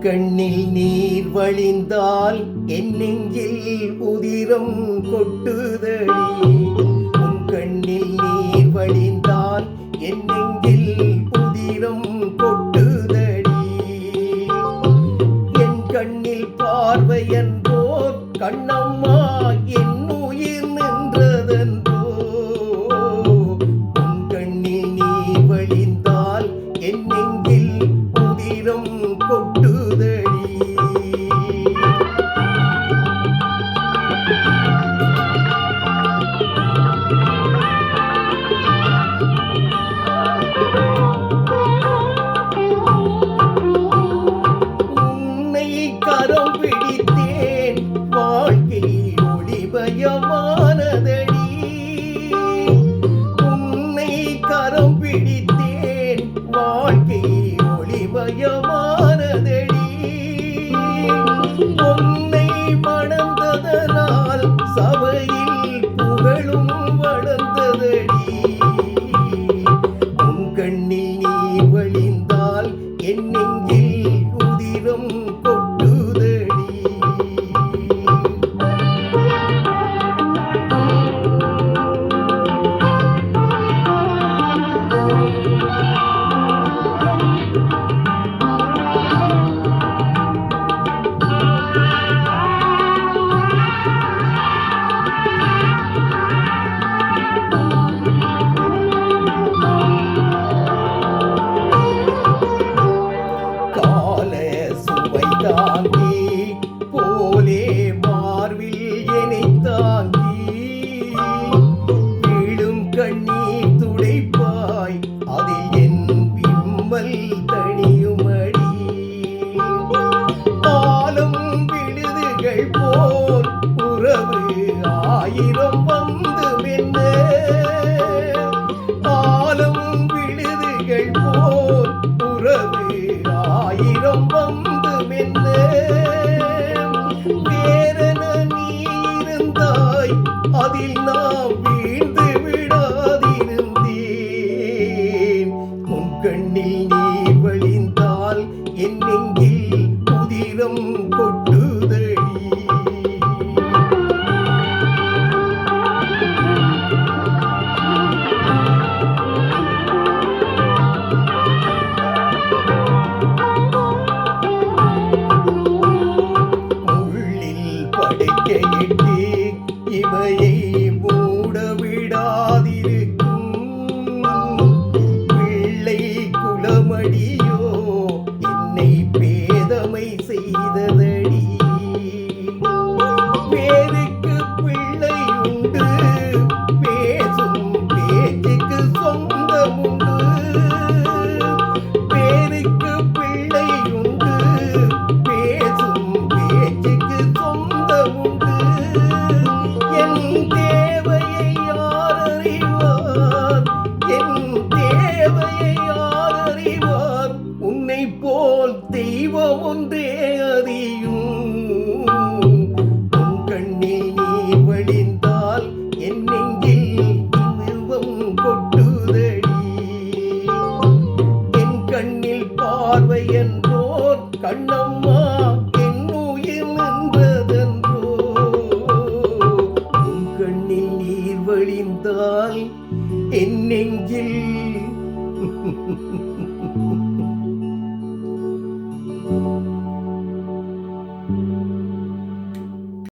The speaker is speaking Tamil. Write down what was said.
கண்ணில் நீர் வழிந்தால் என் நெஞ்சில் உதிரம் கொட்டுதடி. உன் கண்ணில் நீர் வழிந்தால் என் நெஞ்சில் உதிரம் கொட்டுதடி. என் கண்ணில் பார்வை என்போர் கண்ணம்மா என் உயிர் நின்றதென்றோ. உன் கண்ணில் நீர் வழிந்தால் என் நெஞ்சில் உதிரம் கொட்டுதடி. உன்னை கரம் பிடித்தேன் வாழ்க்கை ஒளிமயமானதடி. உன்னை கரம் பிடித்தேன் வாழ்க்கை ஒளிமயமானதடி. உன்னை மணந்ததனால் சபையில் புகழும் வளர்ந்ததடி. உன் கண்ணில் நீர் வழிந்தால் என் நெஞ்சில் உதிரம் கொட்டுதடி. தாங்கி போலே மார்பில் என்னை தாங்கி விழும் கண்ணீர் துடைப்பாய் அதில் என் விம்மல் தனியுமடி. ஆலம் விழுதுகள் போல் உறவு ஆயிரம் வந்து மென்ன. ஆலம் விழுதுகள் போல் உறவு ஆயிரம் வந்து வேறென நீ இருந்தாய் அதில் நாம் வீழ்ந்து விடாதிருந்தேன். உன் கண்ணில் நீர் வழிந்தால் என் நெஞ்சில் உதிரம் கொட்டுதடி. படைக்கையிட்டு இமையை மூட விடாதிருக்கும் பிள்ளை குலமடியோ என்னை பேதமை செய்ததடி. பேருக்கு பிள்ளை உண்டு பேசும் பேச்சுக்கு சொந்தம் உண்டு. பேருக்கு பிள்ளை உண்டு பேசும் பேச்சுக்கு சொந்தம் உண்டு. என் தேவையை யார் அறிவார்? என் தேவையை யார் அறிவார்? உன்னை போல் தெய்வம் ஒன்றே அறியும். உன் கண்ணில் நீர் வழிந்தால் என் நெஞ்சில் இன்பம் கொட்டுதடி. என் கண்ணில் பார்வை என்போர் கண்ணம்மா என் உயிர் நின்றதென்றோ. உன் கண்ணில் நீர் வழிந்தால் என் நெஞ்சில்